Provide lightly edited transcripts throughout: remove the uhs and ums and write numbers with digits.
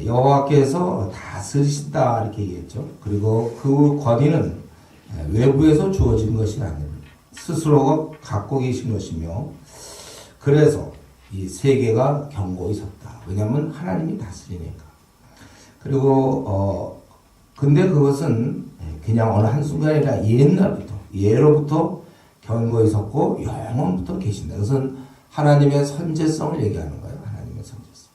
여호와께서 다스리신다 이렇게 얘기했죠. 그리고 그 권위는 외부에서 주어진 것이 아니라 스스로가 갖고 계신 것이며, 그래서 이 세계가 견고히 섰다. 왜냐하면 하나님이 다스리니까. 그리고 근데 그것은 그냥 어느 한순간이 아니라 옛날부터, 예로부터 견고히 섰고 영원부터 계신다. 그것은 하나님의 선제성을 얘기하는 거예요. 하나님의 선제성.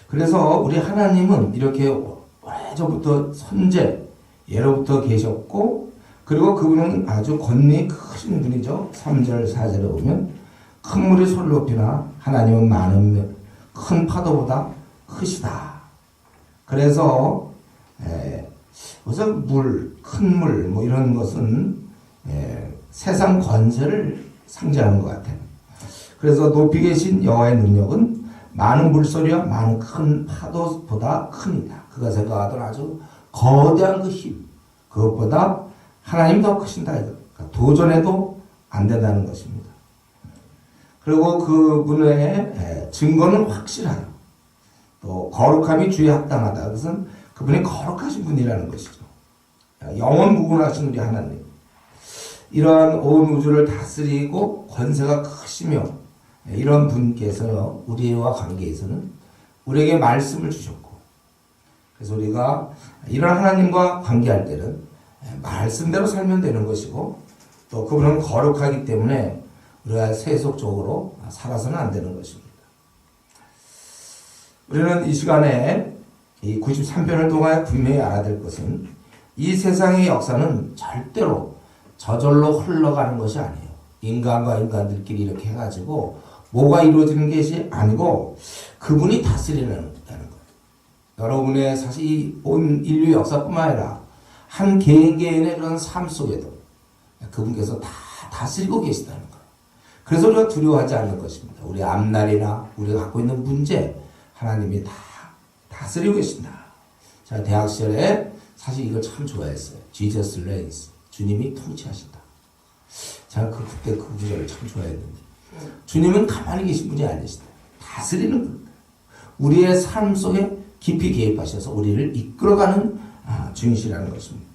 그래서 우리 하나님은 이렇게 오래전부터 선제, 예로부터 계셨고, 그리고 그분은 아주 권능이 크신 분이죠. 3절, 4절에 보면 큰 물이 소를 높이나 하나님은 많은 큰 파도보다 크시다. 그래서 우선 물, 큰 물, 뭐 이런 것은 세상 권세를 상징하는 것 같아요. 그래서 높이 계신 여호와의 능력은 많은 물소리와 많은 큰 파도보다 큽니다. 그가 생각하던 아주 거대한 그 힘, 그것보다 하나님 더 크신다. 그러니까 도전해도 안 된다는 것입니다. 그리고 그분의 증거는 확실해요. 또 거룩함이 주에 합당하다. 그것은 그분이 거룩하신 분이라는 것이죠. 영원 무궁하신 우리 하나님. 이러한 온 우주를 다스리고 권세가 크시며 이런 분께서 우리와 관계에서는 우리에게 말씀을 주셨고, 그래서 우리가 이런 하나님과 관계할 때는 말씀대로 살면 되는 것이고, 또 그분은 거룩하기 때문에 우리가 세속적으로 살아서는 안 되는 것입니다. 우리는 이 시간에 이 93편을 통하여 분명히 알아야 될 것은 이 세상의 역사는 절대로 저절로 흘러가는 것이 아니에요. 인간과 인간들끼리 이렇게 해가지고 뭐가 이루어지는 것이 아니고 그분이 다스리는 거예요. 여러분의 사실 온 인류 역사뿐만 아니라 한 개인 개인의 그런 삶 속에도 그분께서 다 다스리고 계시다는 거예요. 그래서 우리가 두려워하지 않는 것입니다. 우리 앞날이나 우리가 갖고 있는 문제 하나님이 다 다스리고 계신다. 제가 대학 시절에 사실 이걸 참 좋아했어요. Jesus reigns. 주님이 통치하신다. 제가 그때 그 구절을 참 좋아했는데, 주님은 가만히 계신 분이 아니시다. 다스리는 분. 우리의 삶 속에 깊이 개입하셔서 우리를 이끌어가는 주인이시라는 것입니다.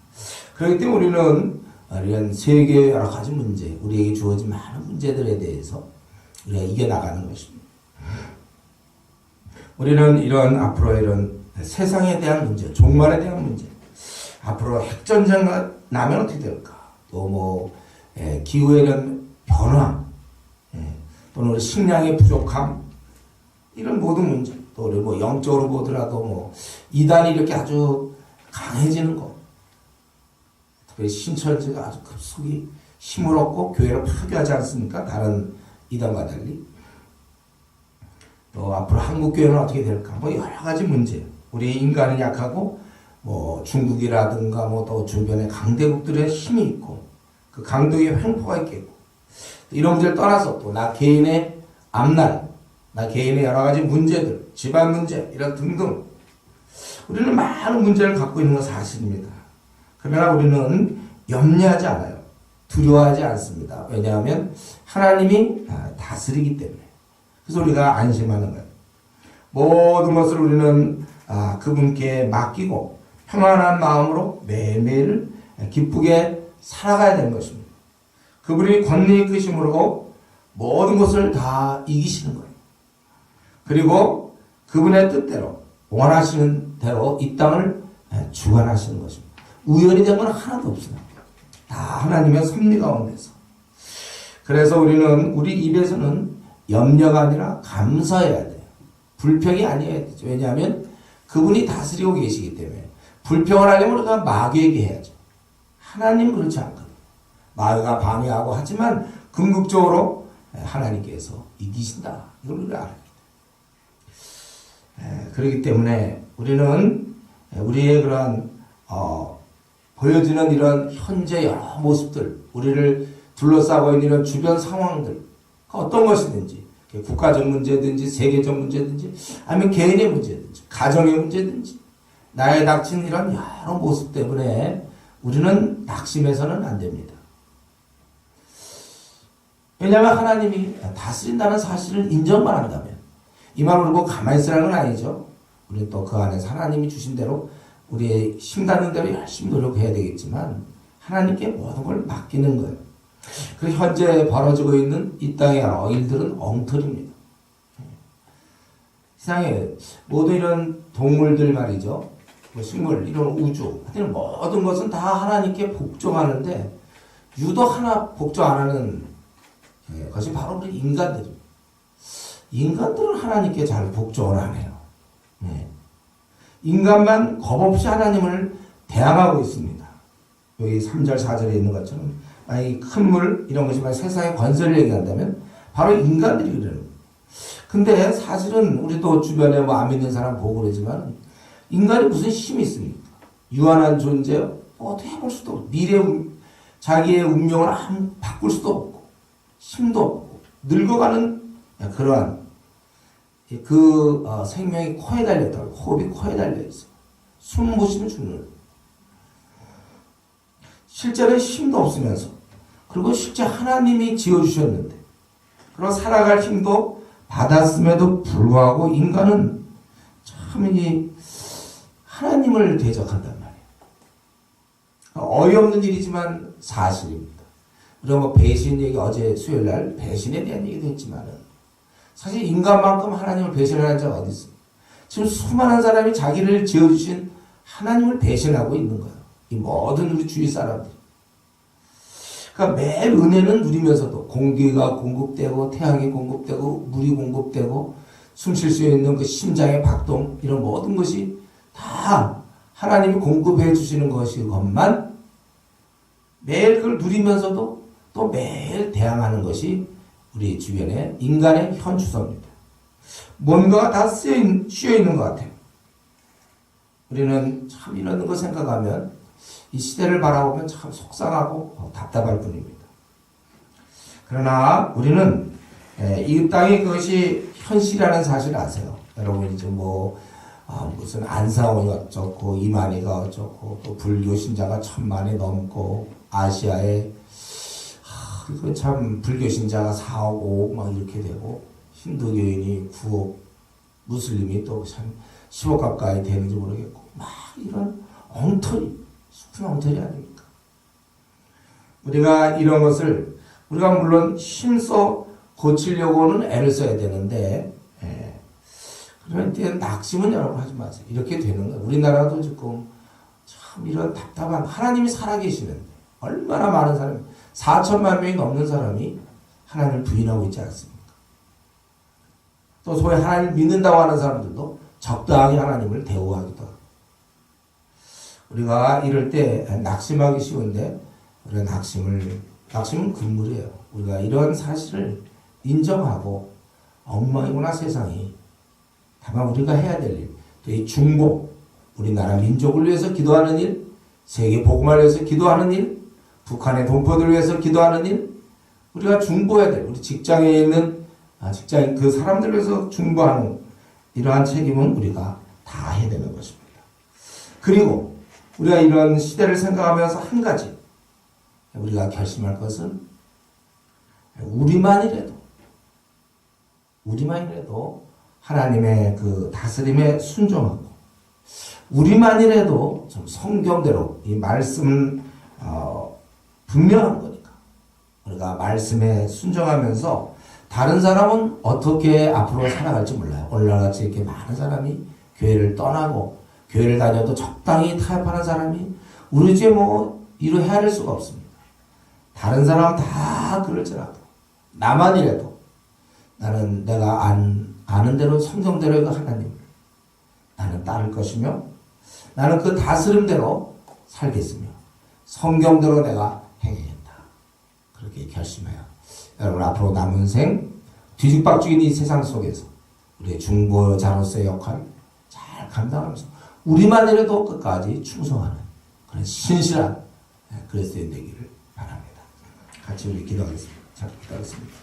그렇기 때문에 우리는 이런 세계의 여러 가지 문제, 우리에게 주어진 많은 문제들에 대해서 우리가 이겨나가는 것입니다. 우리는 이런 앞으로 이런 세상에 대한 문제, 종말에 대한 문제, 앞으로 핵전쟁가 나면 어떻게 될까? 또 뭐 기후에 대한 변화, 또는 우리 식량의 부족함, 이런 모든 문제, 또 우리 뭐 영적으로 보더라도 뭐 이단이 이렇게 아주 강해지는 것, 특히 신천지가 아주 급속히 힘을 얻고 교회를 파괴하지 않습니까? 다른 이단과 달리. 또 앞으로 한국 교회는 어떻게 될까? 뭐 여러 가지 문제. 우리 인간은 약하고 뭐 중국이라든가 뭐 또 주변에 강대국들의 힘이 있고 그 강도의 횡포가 있겠고, 이런 문제를 떠나서 또 나 개인의 앞날, 나 개인의 여러 가지 문제들, 집안 문제 이런 등등, 우리는 많은 문제를 갖고 있는 건 사실입니다. 그러나 우리는 염려하지 않아요. 두려워하지 않습니다. 왜냐하면 하나님이 다스리기 때문에. 그래서 우리가 안심하는 거예요. 모든 것을 우리는 그분께 맡기고 평안한 마음으로 매일매일 기쁘게 살아가야 되는 것입니다. 그분이 권능이 크심으로 모든 것을 다 이기시는 거예요. 그리고 그분의 뜻대로 원하시는 대로 이 땅을 주관하시는 것입니다. 우연이 된 건 하나도 없습니다. 다 하나님의 섭리 가운데서. 그래서 우리는 우리 입에서는 염려가 아니라 감사해야 돼요. 불평이 아니어야 되죠. 왜냐하면 그분이 다스리고 계시기 때문에. 불평을 하려면 우리가 마귀에게 해야죠. 하나님은 그렇지 않거든요. 마귀가 방해하고 하지만 궁극적으로 하나님께서 이기신다. 이걸 우리가 알아야 돼요. 그렇기 때문에 우리는 우리의 그런 보여지는 이런 현재 여러 모습들, 우리를 둘러싸고 있는 이런 주변 상황들, 어떤 것이든지, 국가적 문제든지, 세계적 문제든지, 아니면 개인의 문제든지, 가정의 문제든지, 나에 닥친 이런 여러 모습 때문에 우리는 낙심해서는 안 됩니다. 왜냐하면 하나님이 다스린다는 사실을 인정만 한다면, 이 말을 보고 가만히 있으라는 건 아니죠. 우리 또 그 안에서 하나님이 주신 대로 우리의 힘 닿는 대로 열심히 노력해야 되겠지만 하나님께 모든 걸 맡기는 거예요. 그 현재 벌어지고 있는 이 땅의 일들은 엉터리입니다. 세상에 모든 이런 동물들 말이죠. 식물, 이런 우주, 모든 것은 다 하나님께 복종하는데 유독 하나 복종 안 하는 것이 바로 우리 인간들입니다. 인간들은 하나님께 잘 복종을 안 해요. 인간만 겁없이 하나님을 대항하고 있습니다. 여기 3절, 4절에 있는 것처럼 만약에 큰 물, 이런 것이 세상의 권세를 얘기한다면 바로 인간들이 그러는 거예요. 근데 사실은 우리도 주변에 안 믿는 사람 보고 그러지만 인간이 무슨 힘이 있습니까? 유한한 존재요. 어떻게 해볼 수도 없고 자기의 운명을 바꿀 수도 없고 힘도 없고 늙어가는 그러한 생명이 코에 달렸다고 호흡이 코에 달려있어요. 숨 못 쉬면 죽는. 실제로 힘도 없으면서 그리고 실제 하나님이 지어주셨는데 그런 살아갈 힘도 받았음에도 불구하고 인간은 참 하나님을 대적한단 말이에요. 어이없는 일이지만 사실입니다. 우리가 배신 얘기 어제 수요일 날 배신에 대한 얘기도 했지만은 사실 인간만큼 하나님을 배신하는 자가 어디 있습니까? 지금 수많은 사람이 자기를 지어주신 하나님을 배신하고 있는 거예요. 이 모든 우리 주위 사람들이. 그러니까 매일 은혜는 누리면서도 공기가 공급되고 태양이 공급되고 물이 공급되고 숨 쉴 수 있는 그 심장의 박동 이런 모든 것이 다 하나님이 공급해 주시는 것만 매일 그걸 누리면서도 또 매일 대항하는 것이 우리 주변의 인간의 현 주소입니다. 뭔가가 다 쉬어 있는 것 같아요. 우리는 참 이런 거 생각하면 이 시대를 바라보면 참 속상하고 답답할 뿐입니다. 그러나 우리는 이 땅의 그것이 현실이라는 사실을 아세요. 여러분 이제 무슨 안상원이 어쩌고 이만희가 어쩌고 또 불교 신자가 1000만이 넘고 아시아에 참 불교 신자가 4억 5억 막 이렇게 되고 힌두교인이 9억 무슬림이 또 참 10억 가까이 되는지 모르겠고 막 이런 깊은 엉터리 아닙니까? 우리가 이런 것을 우리가 물론 힘써 고치려고는 애를 써야 되는데 그런데 낙심은 여러분 하지 마세요. 이렇게 되는 거예요. 우리나라도 지금 참 이런 답답한 하나님이 살아계시는데 얼마나 많은 사람이 4천만 명이 넘는 사람이 하나님을 부인하고 있지 않습니까? 또 소위 하나님을 믿는다고 하는 사람들도 적당히 하나님을 대우하기도 하고 우리가 이럴 때 낙심하기 쉬운데 우리가 낙심은 금물이에요. 우리가 이런 사실을 인정하고 엉망이구나 세상이. 다만 우리가 해야 될 일, 또 이 중보, 우리나라 민족을 위해서 기도하는 일, 세계 복음을 위해서 기도하는 일, 북한의 동포들을 위해서 기도하는 일, 우리가 중보해야 될 우리 직장에 있는 직장인 그 사람들을 위해서 중보하는 이러한 책임은 우리가 다 해야 되는 것입니다. 그리고 우리가 이런 시대를 생각하면서 한 가지 우리가 결심할 것은 우리만이라도 하나님의 그 다스림에 순종하고 우리만이라도 좀 성경대로 이 말씀은 분명한 거니까 우리가 말씀에 순종하면서 다른 사람은 어떻게 앞으로 살아갈지 몰라요. 오늘날같이 이렇게 많은 사람이 교회를 떠나고 교회를 다녀도 적당히 타협하는 사람이 우리 집에 이루 헤아릴 수가 없습니다. 다른 사람 다 그럴지라도 나만이라도 나는 내가 아는 대로 성경대로 그 하나님을 나는 따를 것이며 나는 그 다스림대로 살겠으며 성경대로 내가 행하겠다. 그렇게 결심해요. 여러분 앞으로 남은 생 뒤죽박죽인 이 세상 속에서 우리의 중보자로서의 역할 잘 감당하면서 우리만이라도 끝까지 충성하는 그런 신실한 그리스도인 되기를 바랍니다. 같이 우리 기도하겠습니다. 자, 기도하겠습니다.